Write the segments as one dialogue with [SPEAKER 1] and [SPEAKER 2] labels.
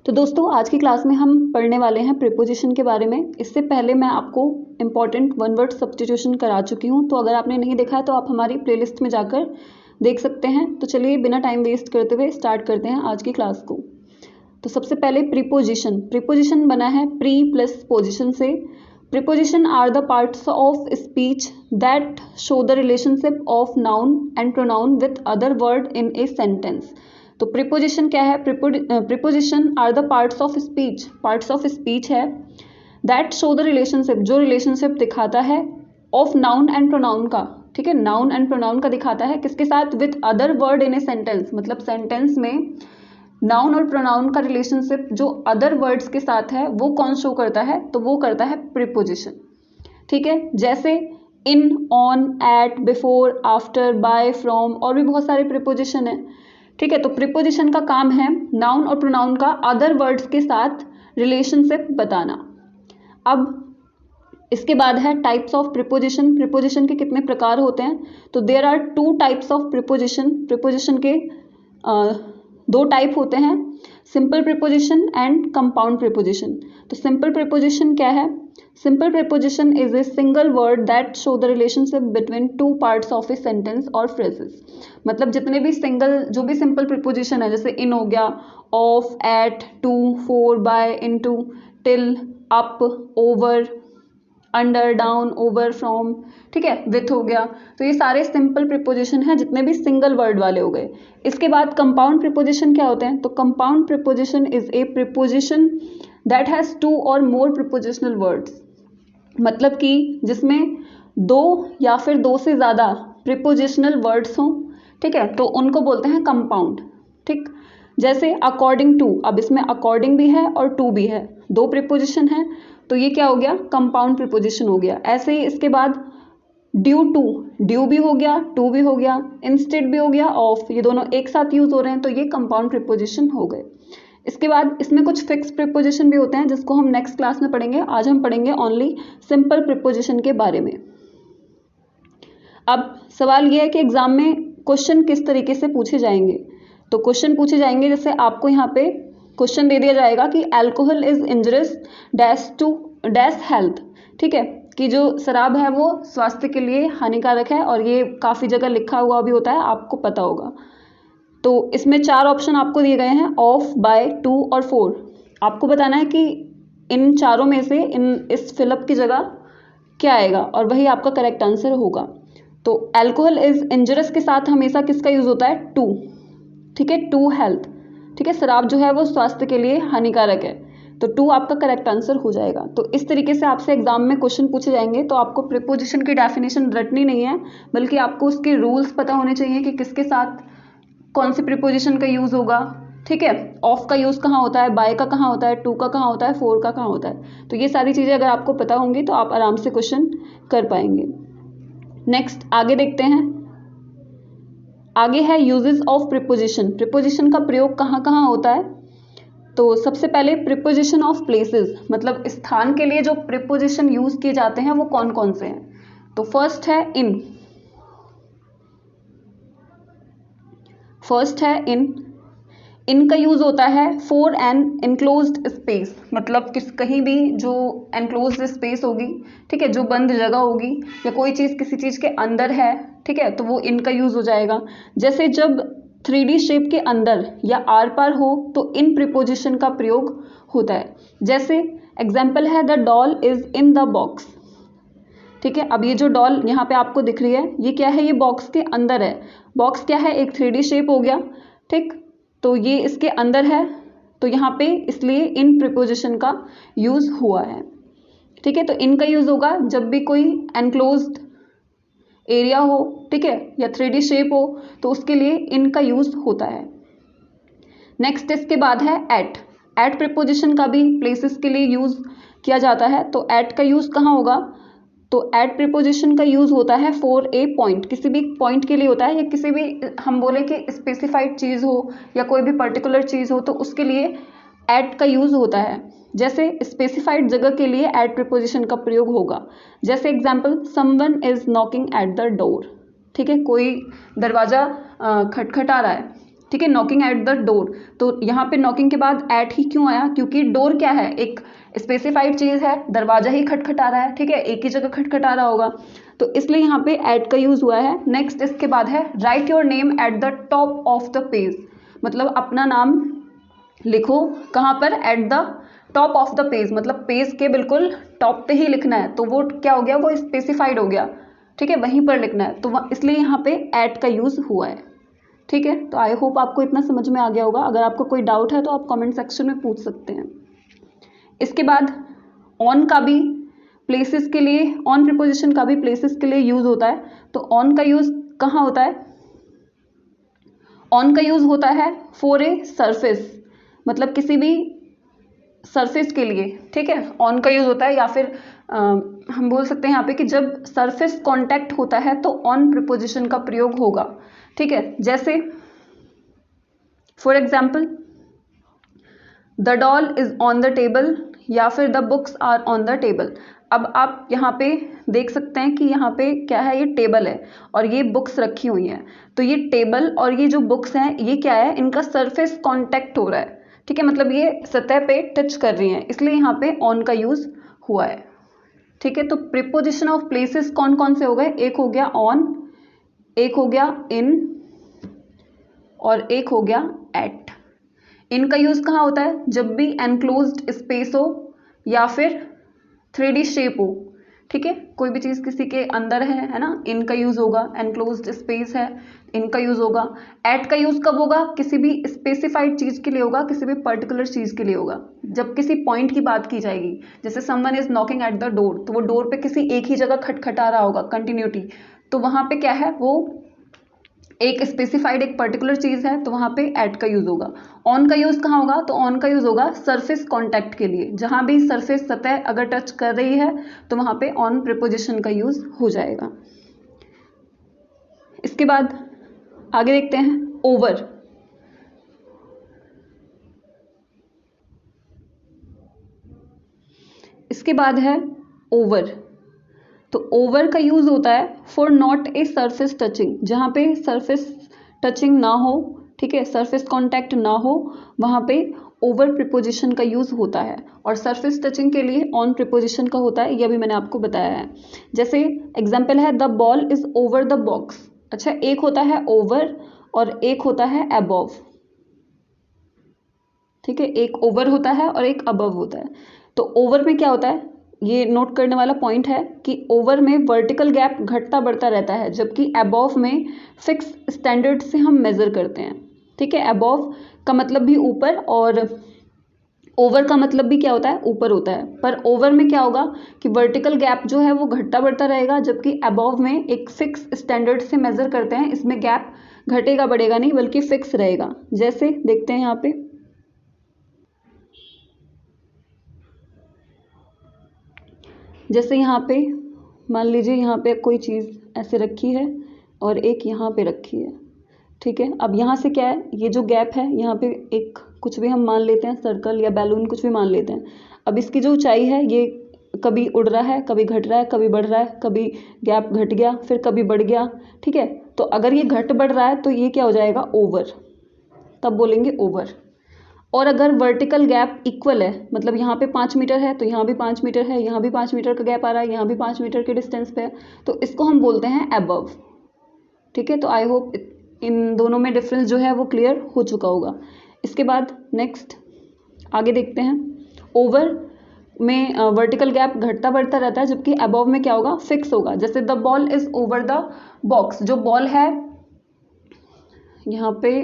[SPEAKER 1] तो दोस्तों आज की क्लास में हम पढ़ने वाले हैं प्रीपोजिशन के बारे में। इससे पहले मैं आपको इम्पॉर्टेंट वन वर्ड सब्स्टिट्यूशन करा चुकी हूँ, तो अगर आपने नहीं देखा है तो आप हमारी प्लेलिस्ट में जाकर देख सकते हैं। तो चलिए बिना टाइम वेस्ट करते हुए स्टार्ट करते हैं आज की क्लास को। तो सबसे पहले प्रीपोजिशन। प्रीपोजिशन बना है प्री प्लस पोजिशन से। Preposition are the parts of speech that show the relationship of noun and pronoun with other word in a sentence. तो प्रीपोजिशन क्या है? Preposition are the parts of speech, parts of speech है that show the relationship, जो relationship दिखाता है of noun and pronoun का। ठीक है, नाउन एंड प्रोनाउन का दिखाता है किसके साथ? With other word in a sentence, मतलब सेंटेंस में नाउन और प्रोनाउन का रिलेशनशिप जो अदर वर्ड्स के साथ है वो कौन शो करता है? तो वो करता है प्रीपोजिशन। ठीक है, जैसे in, on, at, before, after, by, from और भी बहुत सारे प्रीपोजिशन है। ठीक है, तो प्रीपोजिशन का काम है नाउन और प्रोनाउन का अदर वर्ड्स के साथ रिलेशनशिप बताना। अब इसके बाद है टाइप्स ऑफ प्रीपोजिशन। प्रीपोजिशन के कितने प्रकार होते हैं? तो there are two types of preposition. Preposition के दो टाइप होते हैं, simple preposition and compound preposition. तो सिंपल प्रीपोजिशन क्या है? Simple preposition is a single word that show the relationship between two parts of a sentence और phrases. मतलब जितने भी जो भी सिंपल प्रीपोजिशन है, जैसे इन हो गया, of, at, to, for, by, into, till, up, over, under, down, over, from, ठीक है, विथ हो गया। तो ये सारे सिंपल प्रीपोजिशन हैं जितने भी सिंगल वर्ड वाले हो गए। इसके बाद कंपाउंड प्रीपोजिशन क्या होते हैं? तो compound preposition is a preposition that has two और मोर प्रीपोजिशनल वर्ड्स, मतलब कि जिसमें दो या फिर दो से ज़्यादा प्रीपोजिशनल वर्ड्स हों। ठीक है, तो उनको बोलते हैं कंपाउंड। ठीक, जैसे अकॉर्डिंग टू, अब इसमें अकॉर्डिंग भी है और टू भी है, दो प्रीपोजिशन है, तो ये क्या हो गया? कंपाउंड प्रीपोजिशन हो गया। ऐसे ही इसके बाद ड्यू टू, ड्यू भी हो गया, टू भी हो गया, इंस्टेड भी हो गया, ऑफ, ये दोनों एक साथ यूज हो रहे हैं, तो ये कंपाउंड प्रीपोजिशन हो गए। इसके बाद इसमें कुछ फिक्स प्रीपोजिशन भी होते हैं जिसको हम नेक्स्ट क्लास में पढ़ेंगे। आज हम पढ़ेंगे ओनली सिंपल प्रीपोजिशन के बारे में। अब सवाल यह है कि एग्जाम में क्वेश्चन किस तरीके से पूछे जाएंगे। तो क्वेश्चन पूछे जाएंगे, जैसे आपको यहाँ पे क्वेश्चन दे दिया जाएगा कि alcohol is injurious dash to dash health. ठीक है, कि जो शराब है वो स्वास्थ्य के लिए हानिकारक है, और ये काफ़ी जगह लिखा हुआ भी होता है, आपको पता होगा। तो इसमें चार ऑप्शन आपको दिए गए हैं, ऑफ, बाय, टू और फोर। आपको बताना है कि इन चारों में से इस फिलअप की जगह क्या आएगा, और वही आपका करेक्ट आंसर होगा। तो अल्कोहल इज इंजरियस के साथ हमेशा किसका यूज होता है? टू। ठीक है, टू हेल्थ। ठीक है, शराब जो है वो स्वास्थ्य के लिए हानिकारक है, तो टू आपका करेक्ट आंसर हो जाएगा। तो इस तरीके से आपसे एग्जाम में क्वेश्चन पूछे जाएंगे। तो आपको प्रीपोजिशन की डेफिनेशन रटनी नहीं है, बल्कि आपको उसके रूल्स पता होने चाहिए कि किसके साथ कौन सी प्रीपोजिशन का यूज होगा। ठीक है, ऑफ का यूज कहाँ होता है, बाय का कहाँ होता है, टू का कहाँ होता है, फोर का कहाँ होता है। तो ये सारी चीजें अगर आपको पता होंगी तो आप आराम से क्वेश्चन कर पाएंगे। नेक्स्ट आगे देखते हैं। आगे है यूजेस ऑफ प्रीपोजिशन। प्रीपोजिशन का प्रयोग कहाँ कहाँ होता है? तो सबसे पहले प्रीपोजिशन ऑफ प्लेसेस, मतलब स्थान के लिए जो प्रीपोजिशन यूज किए जाते हैं वो कौन कौन से हैं। तो फर्स्ट है इन। फर्स्ट है इन। इन का यूज होता है फॉर एन एनक्लोज्ड स्पेस, मतलब कहीं भी जो एनक्लोज्ड स्पेस होगी, ठीक है, जो बंद जगह होगी, या कोई चीज़ किसी चीज़ के अंदर है, ठीक है, तो वो इन का यूज हो जाएगा। जैसे जब 3D शेप के अंदर या आर पार हो तो इन प्रीपोजिशन का प्रयोग होता है। जैसे एग्जाम्पल है the doll is in the box. ठीक है, अब ये जो डॉल यहाँ पे आपको दिख रही है, ये क्या है? ये बॉक्स के अंदर है। बॉक्स क्या है? एक 3D शेप हो गया। ठीक, तो ये इसके अंदर है, तो यहाँ पे इसलिए इन प्रीपोजिशन का यूज हुआ है। ठीक है, तो इनका यूज होगा जब भी कोई एनक्लोज्ड एरिया हो, ठीक है, या 3D शेप हो, तो उसके लिए इनका यूज होता है। नेक्स्ट इसके बाद है एट। एट प्रीपोजिशन का भी प्लेसेस के लिए यूज किया जाता है। तो एट का यूज कहाँ होगा? तो एट प्रीपोजिशन का यूज होता है फॉर ए पॉइंट, किसी भी पॉइंट के लिए होता है, या किसी भी हम बोले कि स्पेसिफाइड चीज़ हो या कोई भी पर्टिकुलर चीज़ हो तो उसके लिए एट का यूज होता है। जैसे स्पेसिफाइड जगह के लिए एट प्रीपोजिशन का प्रयोग होगा। जैसे example, someone is knocking at the door. ठीक है, कोई दरवाजा खटखटा रहा है, ठीक है, नॉकिंग एट द डोर। तो यहाँ पे नॉकिंग के बाद एट ही क्यों आया, क्योंकि डोर क्या है, एक स्पेसिफाइड चीज़ है, दरवाजा ही खटखटा रहा है, ठीक है, एक ही जगह खटखटा रहा होगा, तो इसलिए यहाँ पे एट का यूज़ हुआ है। नेक्स्ट इसके बाद है right your name at the top of the page, मतलब अपना नाम लिखो कहाँ पर, at the top of the page, मतलब पेज के बिल्कुल टॉप पे ही लिखना है, तो वो क्या हो गया, वो स्पेसिफाइड हो गया, ठीक है, वहीं पर लिखना है, तो इसलिए यहाँ पे एट का यूज़ हुआ है। ठीक है, तो आई होप आपको इतना समझ में आ गया होगा। अगर आपको कोई डाउट है तो आप कमेंट सेक्शन में पूछ सकते हैं। इसके बाद ऑन का भी प्लेसेस के लिए, ऑन प्रीपोजिशन का भी प्लेसेस के लिए यूज़ होता है। तो ऑन का यूज़ कहाँ होता है, ऑन का यूज़ होता है फॉर ए सरफेस, मतलब किसी भी सरफेस के लिए, ठीक है, ऑन का यूज़ होता है। या फिर हम बोल सकते हैं यहाँ पे कि जब सरफेस कांटेक्ट होता है तो ऑन प्रीपोजिशन का प्रयोग होगा, ठीक है। जैसे for example the doll is on the table, या फिर the books are on the table. अब आप यहाँ पे देख सकते हैं कि यहाँ पे क्या है, ये टेबल है और ये बुक्स रखी हुई हैं, तो ये टेबल और ये जो बुक्स हैं ये क्या है, इनका सरफेस कांटेक्ट हो रहा है, ठीक है, मतलब ये सतह पे टच कर रही हैं, इसलिए यहाँ पे ऑन का यूज़ हुआ है, ठीक है। तो प्रीपोजिशन ऑफ प्लेसेस कौन कौन से हो गए, एक हो गया ऑन, एक हो गया इन, और एक हो गया एट। इनका यूज़ कहाँ होता है, जब भी एनक्लोज्ड स्पेस हो या फिर 3D शेप हो, ठीक है, कोई भी चीज़ किसी के अंदर है ना, इनका यूज़ होगा, एनक्लोज्ड स्पेस है, इनका यूज़ होगा। एट का यूज़ कब होगा, किसी भी स्पेसिफाइड चीज़ के लिए होगा, किसी भी पर्टिकुलर चीज़ के लिए होगा, जब किसी पॉइंट की बात की जाएगी। जैसे someone is knocking at the door, तो वो डोर पे किसी एक ही जगह खटखटा रहा होगा, कंटिन्यूटी, तो वहाँ पे क्या है, वो एक स्पेसिफाइड एक पर्टिकुलर चीज़ है, तो वहाँ पे एट का यूज़ होगा। ऑन का यूज़ कहाँ होगा, तो ऑन का यूज़ होगा सरफेस कांटेक्ट के लिए, जहाँ भी सरफेस सतह अगर टच कर रही है तो वहाँ पे ऑन प्रीपोजिशन का यूज़ हो जाएगा। इसके बाद आगे देखते हैं ओवर। इसके बाद है ओवर। तो ओवर का यूज़ होता है for not a surface touching, जहाँ पे सरफेस टचिंग ना हो, ठीक है, सरफेस कांटेक्ट ना हो, वहाँ पे ओवर प्रीपोजिशन का यूज़ होता है। और सरफेस टचिंग के लिए ऑन प्रीपोजिशन का होता है, यह भी मैंने आपको बताया है। जैसे एग्जाम्पल है the ball is over the box. अच्छा, एक होता है ओवर और एक होता है अबव, ठीक है, एक ओवर होता है और एक अबव होता है। तो ओवर में क्या होता है, ये नोट करने वाला पॉइंट है कि ओवर में वर्टिकल गैप घटता बढ़ता रहता है, जबकि अबव में फिक्स स्टैंडर्ड से हम मेज़र करते हैं, ठीक है। अबव का मतलब भी ऊपर और ओवर का मतलब भी क्या होता है, ऊपर होता है। पर ओवर में क्या होगा कि वर्टिकल गैप जो है वो घटता बढ़ता रहेगा, जबकि अबव में एक फिक्स स्टैंडर्ड से मेज़र करते हैं, इसमें गैप घटेगा बढ़ेगा नहीं बल्कि फिक्स रहेगा। जैसे देखते हैं यहाँ पे, जैसे यहाँ पे मान लीजिए यहाँ पे कोई चीज़ ऐसे रखी है और एक यहाँ पे रखी है, ठीक है। अब यहाँ से क्या है, ये जो गैप है यहाँ पे एक कुछ भी हम मान लेते हैं, सर्कल या बैलून कुछ भी मान लेते हैं। अब इसकी जो ऊंचाई है ये कभी उड़ रहा है, कभी घट रहा है, कभी बढ़ रहा है, कभी गैप घट गया, फिर कभी बढ़ गया, ठीक है। तो अगर ये घट बढ़ रहा है तो ये क्या हो जाएगा, ओवर, तब बोलेंगे ओवर। और अगर वर्टिकल गैप इक्वल है, मतलब यहाँ पे 5 मीटर है तो यहाँ भी 5 मीटर है, यहाँ भी 5 मीटर का गैप आ रहा है, यहाँ भी 5 मीटर के डिस्टेंस पे है, तो इसको हम बोलते हैं अबव, ठीक है। तो आई होप इन दोनों में डिफरेंस जो है वो क्लियर हो चुका होगा। इसके बाद नेक्स्ट आगे देखते हैं, ओवर में वर्टिकल गैप घटता बढ़ता रहता है, जबकि अबव में क्या होगा, फिक्स होगा। जैसे the ball is over the box, जो बॉल है यहाँ पे,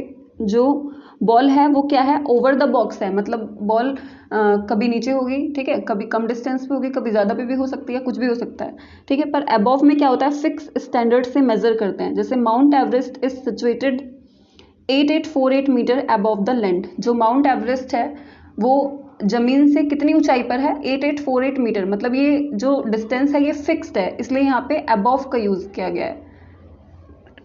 [SPEAKER 1] जो बॉल है वो क्या है, ओवर द बॉक्स है, मतलब बॉल कभी नीचे होगी, ठीक है, कभी कम डिस्टेंस पे होगी, कभी ज़्यादा पे भी हो सकती है, कुछ भी हो सकता है, ठीक है। पर अबव में क्या होता है, फिक्स स्टैंडर्ड से मेजर करते हैं। जैसे Mount Everest is situated 8848 metre above the land, जो माउंट एवरेस्ट है वो जमीन से कितनी ऊंचाई पर है, 8848 मीटर, मतलब ये जो डिस्टेंस है ये फिक्स्ड है, इसलिए यहाँ पे अबव का यूज़ किया गया है,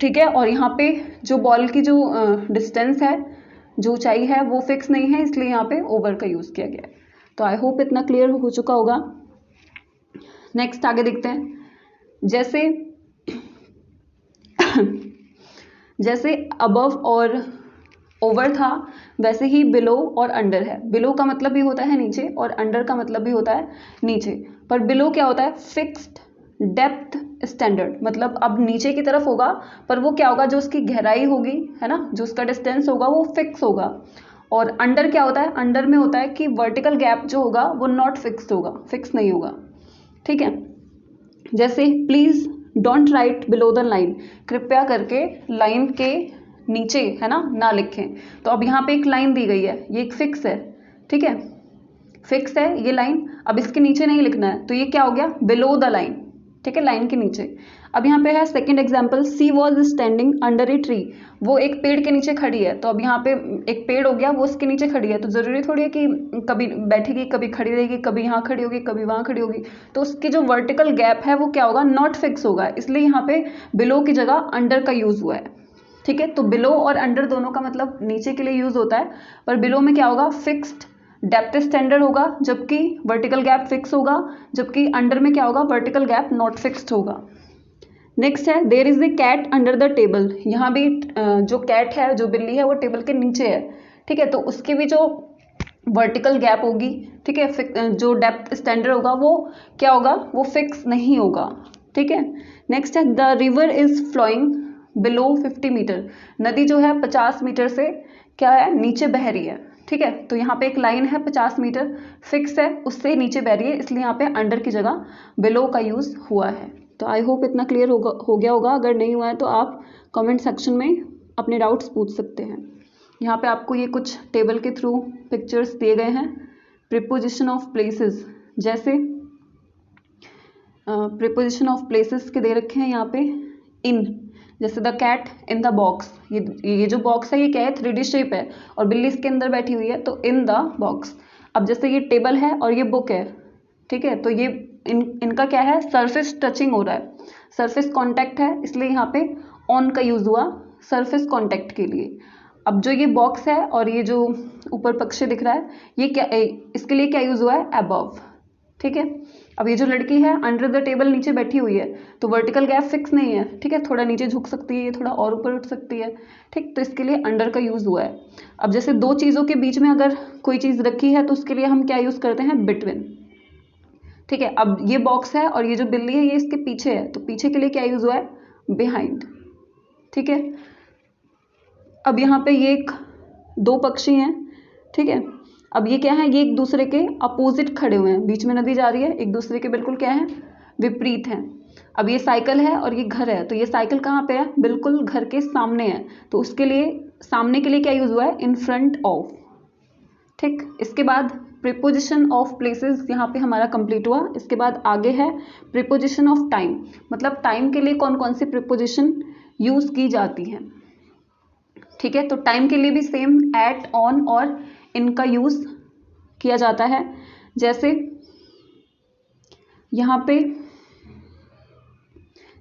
[SPEAKER 1] ठीक है। और यहाँ पे जो बॉल की जो डिस्टेंस है, जो ऊंचाई है वो फिक्स नहीं है, इसलिए यहाँ पे ओवर का यूज़ किया गया है। तो आई होप इतना क्लियर हो चुका होगा। नेक्स्ट आगे देखते हैं, जैसे जैसे अबव और ओवर था, वैसे ही बिलो और अंडर है। बिलो का मतलब भी होता है नीचे और अंडर का मतलब भी होता है नीचे। पर बिलो क्या होता है? फिक्स्ड डेप्थ स्टैंडर्ड, मतलब अब नीचे की तरफ होगा पर वो क्या होगा, जो उसकी गहराई होगी है ना, जो उसका डिस्टेंस होगा वो फिक्स होगा। और अंडर क्या होता है? अंडर में होता है कि वर्टिकल गैप जो होगा वो नॉट फिक्स्ड होगा, फिक्स नहीं होगा। ठीक है, जैसे please don't write below the line, कृपया करके लाइन के नीचे है ना लिखें। तो अब यहाँ पे एक लाइन दी गई है, ये एक फिक्स है, ठीक है, फिक्स है ये लाइन। अब इसके नीचे नहीं लिखना है, तो ये क्या हो गया? बिलो द लाइन, ठीक है, लाइन के नीचे। अब यहाँ पे है second example, she was standing under a tree, वो एक पेड़ के नीचे खड़ी है। तो अब यहाँ पे एक पेड़ हो गया, वो उसके नीचे खड़ी है, तो जरूरी थोड़ी है कि कभी बैठेगी, कभी खड़ी रहेगी, कभी यहाँ खड़ी होगी, कभी वहाँ खड़ी होगी। तो उसकी जो वर्टिकल गैप है वो क्या होगा? नॉट फिक्स होगा, इसलिए यहाँ पे बिलो की जगह अंडर का यूज हुआ है। ठीक है, तो बिलो और अंडर दोनों का मतलब नीचे के लिए यूज होता है, पर बिलो में क्या होगा? फिक्स्ड डेप्थ स्टैंडर्ड होगा, जबकि वर्टिकल गैप फिक्स होगा, जबकि अंडर में क्या होगा? वर्टिकल गैप नॉट फिक्स्ड होगा। नेक्स्ट है there is a cat under the table, यहाँ भी जो कैट है, जो बिल्ली है, वो टेबल के नीचे है। ठीक है, तो उसकी भी जो वर्टिकल गैप होगी, ठीक है, जो डेप्थ स्टैंडर्ड होगा वो क्या होगा? वो फिक्स नहीं होगा। ठीक है, नेक्स्ट है the river is flowing below 50 metre, नदी जो है 50 मीटर से क्या है? नीचे बह रही है। ठीक है, तो यहाँ पे एक लाइन है 50 मीटर फिक्स है, उससे नीचे बह रही है, इसलिए यहाँ पे अंडर की जगह बिलो का यूज हुआ है। तो आई होप इतना क्लियर हो गया होगा। अगर नहीं हुआ है तो आप कमेंट सेक्शन में अपने डाउट्स पूछ सकते हैं। यहाँ पे आपको ये कुछ टेबल के थ्रू पिक्चर्स दिए गए हैं। प्रीपोजिशन ऑफ प्लेसेस, जैसे प्रीपोजिशन ऑफ प्लेसेस के दे रखे हैं यहाँ पे। इन, जैसे the cat in the box, ये जो बॉक्स है ये क्या है? 3D शेप है और बिल्ली इसके अंदर बैठी हुई है, तो इन द बॉक्स। अब जैसे ये टेबल है और ये बुक है, ठीक है, तो ये इनका क्या है? सरफेस टचिंग हो रहा है, सरफेस कांटेक्ट है, इसलिए यहाँ पे ऑन का यूज हुआ सरफेस कांटेक्ट के लिए। अब जो ये बॉक्स है और ये जो ऊपर पक्षी दिख रहा है, ये क्या, इसके लिए क्या यूज हुआ है? अबव। ठीक है, अब ये जो लड़की है अंडर द टेबल नीचे बैठी हुई है, तो वर्टिकल गैप फिक्स नहीं है, ठीक है, थोड़ा नीचे झुक सकती है, थोड़ा और ऊपर उठ सकती है, ठीक, तो इसके लिए अंडर का यूज हुआ है। अब जैसे दो चीज़ों के बीच में अगर कोई चीज़ रखी है तो उसके लिए हम क्या यूज करते हैं? बिटवीन। ठीक है, अब ये बॉक्स है और ये जो बिल्ली है ये इसके पीछे है, तो पीछे के लिए क्या यूज हुआ है? बिहाइंड। ठीक है, अब यहाँ पे ये दो पक्षी हैं, ठीक है, अब ये क्या है? ये एक दूसरे के अपोजिट खड़े हुए हैं, बीच में नदी जा रही है, एक दूसरे के बिल्कुल क्या है? विपरीत हैं। अब ये साइकिल है और ये घर है, तो ये साइकिल कहाँ पे है? बिल्कुल घर के सामने है, तो उसके लिए सामने के लिए क्या यूज हुआ है? In front of. ठीक, इसके बाद प्रीपोजिशन ऑफ प्लेसेस यहाँ पे हमारा कंप्लीट हुआ। इसके बाद आगे है प्रीपोजिशन ऑफ टाइम, मतलब टाइम के लिए कौन कौन सी प्रीपोजिशन यूज की जाती हैं। ठीक है, तो टाइम के लिए भी सेम एट, ऑन और इनका यूज किया जाता है। जैसे यहाँ पे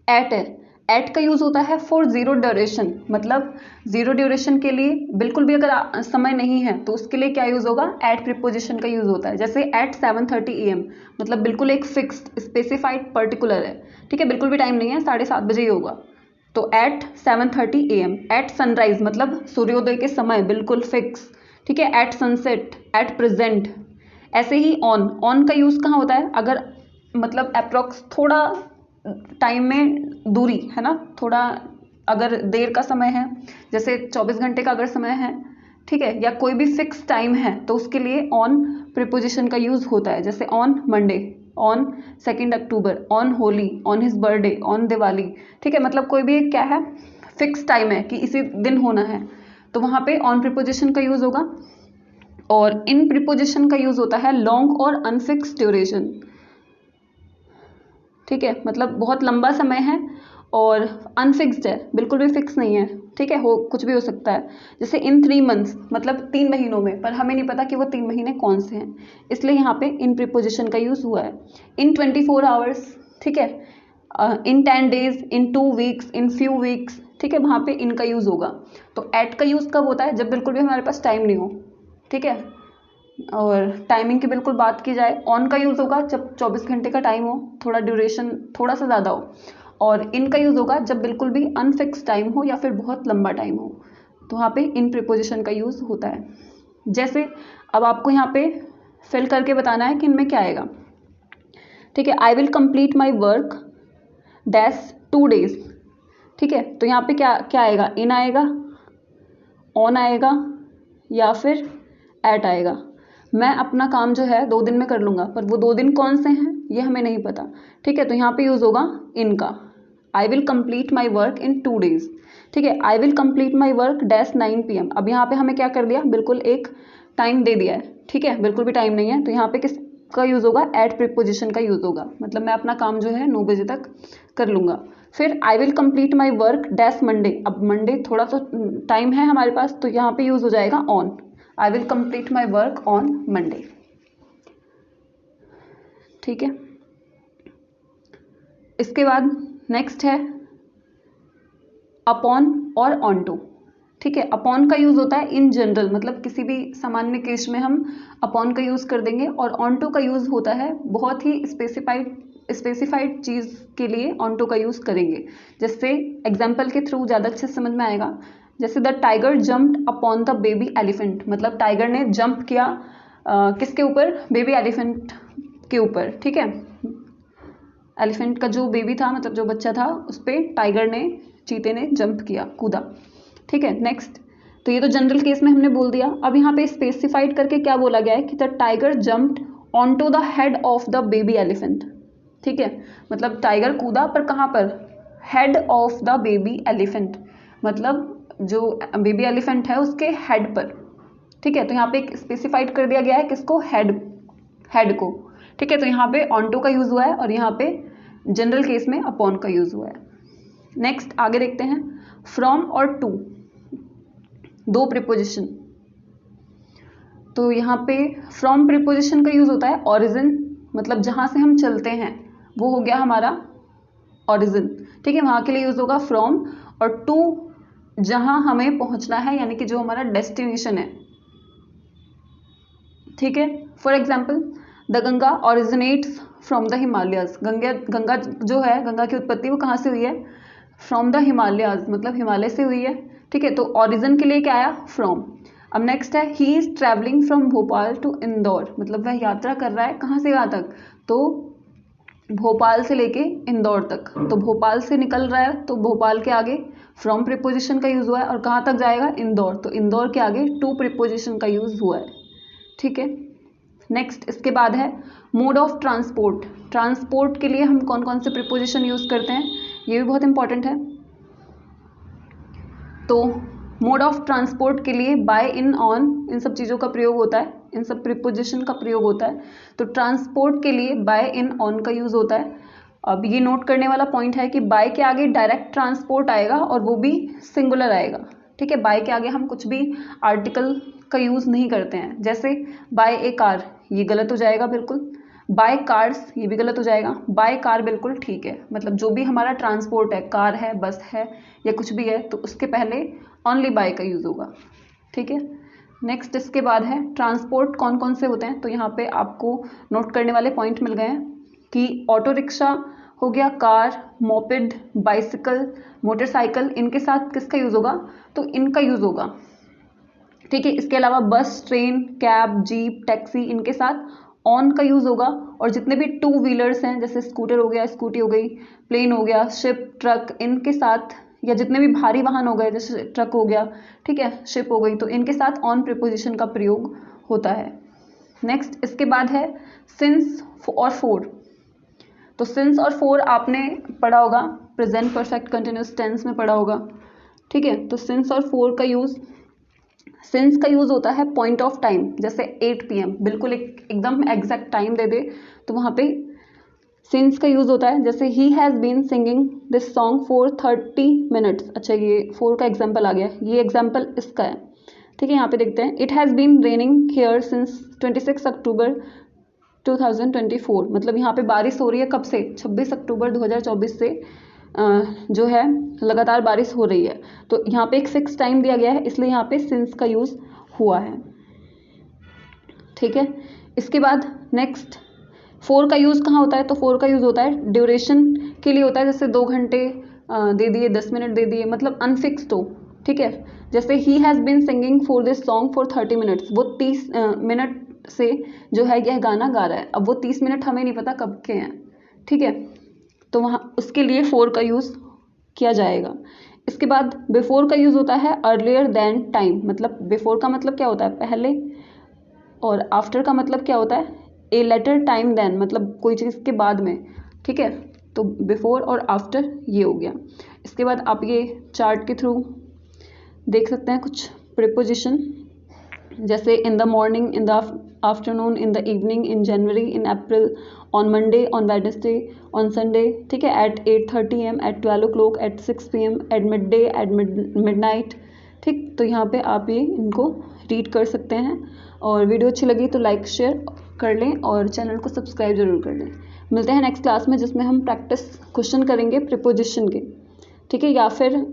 [SPEAKER 1] एट है, एट का यूज होता है फॉर जीरो ड्यूरेशन, मतलब जीरो ड्यूरेशन के लिए बिल्कुल भी अगर समय नहीं है तो उसके लिए क्या यूज होगा? एट प्रीपोजिशन का यूज होता है। जैसे एट 7:30 AM, मतलब बिल्कुल एक फिक्स्ड स्पेसिफाइड पर्टिकुलर है, ठीक है, बिल्कुल भी टाइम नहीं है, 7:30 बजे ही होगा, तो एट 7:30 AM। एट सनराइज मतलब सूर्योदय के समय, बिल्कुल फिक्स, ठीक है, एट सनसेट, एट प्रेजेंट। ऐसे ही ऑन, ऑन का यूज कहाँ होता है? अगर मतलब अप्रोक्स थोड़ा टाइम में दूरी है ना, थोड़ा अगर देर का समय है, जैसे 24 घंटे का अगर समय है, ठीक है, या कोई भी फिक्स टाइम है, तो उसके लिए ऑन प्रीपोजिशन का यूज होता है। जैसे on Monday, on 2 October, on Holi, on his birthday, on Diwali. ठीक है, मतलब कोई भी क्या है? फिक्स टाइम है कि इसी दिन होना है, तो वहाँ पे ऑन प्रीपोजिशन का यूज होगा। और इन प्रीपोजिशन का यूज होता है लॉन्ग और अनफिक्स ड्यूरेशन। ठीक है, मतलब बहुत लंबा समय है और अनफिक्स्ड है, बिल्कुल भी फिक्स नहीं है, ठीक है, हो कुछ भी हो सकता है। जैसे इन 3 मंथ्स, मतलब 3 महीनों में, पर हमें नहीं पता कि वो 3 महीने कौन से हैं, इसलिए यहाँ पे इन प्रीपोजिशन का यूज हुआ है। इन 24 आवर्स, ठीक है, इन 10 days, in 2 weeks, in few weeks, ठीक है, वहाँ पे इनका यूज होगा। तो एट का यूज कब होता है? जब बिल्कुल भी हमारे पास टाइम नहीं हो, ठीक है। और टाइमिंग की बिल्कुल बात की जाए, ऑन का यूज होगा जब 24 घंटे का टाइम हो, थोड़ा ड्यूरेशन थोड़ा सा ज़्यादा हो। और इनका यूज होगा जब बिल्कुल भी अनफिक्स टाइम हो या फिर बहुत लंबा टाइम हो। तो वहाँ पे इन प्रीपोजिशन का यूज़ होता है। जैसे अब आपको यहाँ पे फिल करके बताना है कि इनमें क्या आएगा। ठीक है, I will complete my work dash 2 days। ठीक है, तो यहाँ पे क्या क्या आएगा, इन आएगा, ऑन आएगा या फिर एट आएगा। मैं अपना काम जो है 2 दिन में कर लूँगा, पर वो 2 दिन कौन से हैं ये हमें नहीं पता। ठीक है, तो यहाँ पे यूज़ होगा इन का। I will complete my work in 2 days। ठीक है, I will complete my work dash 9 PM। अब यहाँ पे हमें क्या कर दिया, बिल्कुल एक टाइम दे दिया है। ठीक है, बिल्कुल भी टाइम नहीं है, तो यहाँ पे किसका यूज़ होगा, एट प्रीपोजिशन का यूज़ होगा। मतलब मैं अपना काम जो है 9 बजे तक कर लूँगा। फिर I will complete my work dash Monday. अब मंडे थोड़ा सा टाइम है हमारे पास, तो यहाँ पे यूज़ हो जाएगा on. I will complete my work on Monday. ठीक है, इसके बाद नेक्स्ट है अपॉन और ऑन टू। ठीक है, अपॉन का यूज़ होता है इन जनरल, मतलब किसी भी सामान्य केस में हम अपॉन का यूज़ कर देंगे। और ऑन टू का यूज़ होता है बहुत ही स्पेसिफाइड चीज़ के लिए ऑन टू का यूज़ करेंगे। जैसे एग्जाम्पल के थ्रू ज़्यादा अच्छे से समझ में आएगा। जैसे the tiger jumped upon the baby elephant, मतलब टाइगर ने जंप किया किसके ऊपर, बेबी एलिफेंट के ऊपर। ठीक है, एलिफेंट का जो बेबी था, मतलब जो बच्चा था, उस पर टाइगर ने, चीते ने जंप किया, कूदा। ठीक है, नेक्स्ट, तो ये तो जनरल केस में हमने बोल दिया। अब यहाँ पे स्पेसिफाइड करके क्या बोला गया है कि the tiger jumped on to the head of the baby elephant. ठीक है, मतलब टाइगर कूदा पर कहाँ पर, head of the baby elephant, मतलब जो बेबी एलिफेंट है उसके हेड पर। ठीक है, तो यहाँ पे स्पेसिफाइड कर दिया गया है किसको, हेड को। ठीक है, तो यहाँ पे ऑन टू का यूज़ हुआ है और यहाँ पे जनरल केस में अपॉन का यूज़ हुआ है। नेक्स्ट आगे देखते हैं, फ्रॉम और टू, दो प्रीपोजिशन। तो यहाँ पे फ्रॉम प्रीपोजिशन का यूज़ होता है ओरिजिन, मतलब जहाँ से हम चलते हैं वो हो गया हमारा ओरिजिन। ठीक है, वहाँ के लिए यूज़ होगा फ्रॉम। और टू जहाँ हमें पहुँचना है, यानी कि जो हमारा डेस्टिनेशन है। ठीक है, for example the Ganga originates from the Himalayas. Ganga जो है, गंगा की उत्पत्ति वो कहाँ से हुई है, फ्रॉम द हिमालयाज, मतलब हिमालय से हुई है। ठीक है, तो ओरिजिन के लिए क्या आया, फ्रॉम। अब नेक्स्ट है he is travelling from Bhopal to Indore, मतलब वह यात्रा कर रहा है कहाँ से कहाँ तक, तो भोपाल से लेके इंदौर तक। तो भोपाल से निकल रहा है, तो भोपाल के आगे फ्रॉम प्रीपोजिशन का यूज़ हुआ है। और कहाँ तक जाएगा, इंदौर, तो इंदौर के आगे टू प्रीपोजिशन का यूज़ हुआ है। ठीक है, नेक्स्ट इसके बाद है मोड ऑफ ट्रांसपोर्ट। ट्रांसपोर्ट के लिए हम कौन कौन से प्रीपोजिशन यूज़ करते हैं, ये भी बहुत इंपॉर्टेंट है। तो मोड ऑफ ट्रांसपोर्ट के लिए बाय, इन, ऑन, इन सब चीज़ों का प्रयोग होता है, इन सब प्रीपोजिशन का प्रयोग होता है। तो ट्रांसपोर्ट के लिए बाय, इन, ऑन का यूज़ होता है। अब ये नोट करने वाला पॉइंट है कि बाय के आगे डायरेक्ट ट्रांसपोर्ट आएगा और वो भी सिंगुलर आएगा। ठीक है, बाय के आगे हम कुछ भी आर्टिकल का यूज़ नहीं करते हैं। जैसे बाय ए कार, ये गलत हो जाएगा बिल्कुल। बाय कार्स, ये भी गलत हो जाएगा। बाय कार बिल्कुल ठीक है, मतलब जो भी हमारा ट्रांसपोर्ट है, कार है, बस है या कुछ भी है, तो उसके पहले ओनली बाय का यूज़ होगा। ठीक है, नेक्स्ट इसके बाद है ट्रांसपोर्ट कौन कौन से होते हैं। तो यहाँ पे आपको नोट करने वाले पॉइंट मिल गए हैं कि ऑटो रिक्शा हो गया, कार, मोपेड, बाइसिकल, मोटरसाइकिल, इनके साथ किसका यूज़ होगा, तो इनका यूज़ होगा। ठीक है, इसके अलावा बस, ट्रेन, कैब, जीप, टैक्सी, इनके साथ ऑन का यूज़ होगा। और जितने भी टू व्हीलर्स हैं, जैसे स्कूटर हो गया, स्कूटी हो गई, प्लेन हो गया, शिप, ट्रक, इनके साथ, या जितने भी भारी वाहन हो गए, जैसे ट्रक हो गया, ठीक है, शिप हो गई, तो इनके साथ ऑन प्रीपोजिशन का प्रयोग होता है। नेक्स्ट इसके बाद है सिंस और फोर। तो सिंस और फोर आपने पढ़ा होगा, प्रेजेंट परफेक्ट कंटिन्यूअस टेंस में पढ़ा होगा। ठीक है, तो सिंस और फोर का यूज़, सिंस का यूज़ होता है पॉइंट ऑफ टाइम, जैसे 8 PM, बिल्कुल एकदम एग्जैक्ट टाइम दे दे तो वहाँ पे सिंस का यूज़ होता है। जैसे he has been singing this song for 30 minutes। अच्छा, ये 4 का एग्जाम्पल आ गया, ये एग्जाम्पल इसका है। ठीक है, यहाँ पे देखते हैं, it has been raining here since 26 October 2024। मतलब यहाँ पे बारिश हो रही है कब से, 26 अक्टूबर 2024 से जो है लगातार बारिश हो रही है। तो यहाँ पे एक फिक्स टाइम दिया गया है, इसलिए यहाँ पे सिंस का यूज़ हुआ है। ठीक है, इसके बाद नेक्स्ट फोर का यूज़ कहाँ होता है, तो फोर का यूज़ होता है ड्यूरेशन के लिए होता है। जैसे 2 घंटे दे दिए, 10 मिनट दे दिए, मतलब अनफिक्स्ड हो, ठीक है। जैसे he has been singing for this song for 30 minutes, वो 30 मिनट से जो है यह गाना गा रहा है। अब वो 30 मिनट हमें नहीं पता कब के हैं, ठीक है, तो वहाँ उसके लिए फोर का यूज़ किया जाएगा। इसके बाद बिफोर का यूज़ होता है अर्लियर देन टाइम, मतलब बिफोर का मतलब क्या होता है पहले, और आफ्टर का मतलब क्या होता है ए लेटर टाइम देन, मतलब कोई चीज़ के बाद में, ठीक है। तो बिफोर और आफ्टर ये हो गया। इसके बाद आप ये चार्ट के थ्रू देख सकते हैं कुछ प्रीपोजिशन, जैसे in the morning, in the afternoon, in the evening, in January, in April, on Monday, on Wednesday, on Sunday, ठीक है, at 8:30 AM, at 12 o'clock, at 6 PM, at midday, at midnight, ठीक। तो यहाँ पे आप ये इनको रीड कर सकते हैं। और वीडियो अच्छी लगी तो लाइक शेयर कर लें और चैनल को सब्सक्राइब जरूर कर लें। मिलते हैं नेक्स्ट क्लास में जिसमें हम प्रैक्टिस क्वेश्चन करेंगे प्रीपोजिशन के, ठीक है, या फिर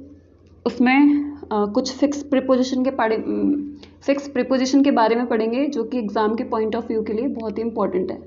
[SPEAKER 1] उसमें कुछ फिक्स प्रीपोजिशन के बारे में पढ़ेंगे जो कि एग्ज़ाम के पॉइंट ऑफ व्यू के लिए बहुत ही इंपॉर्टेंट है।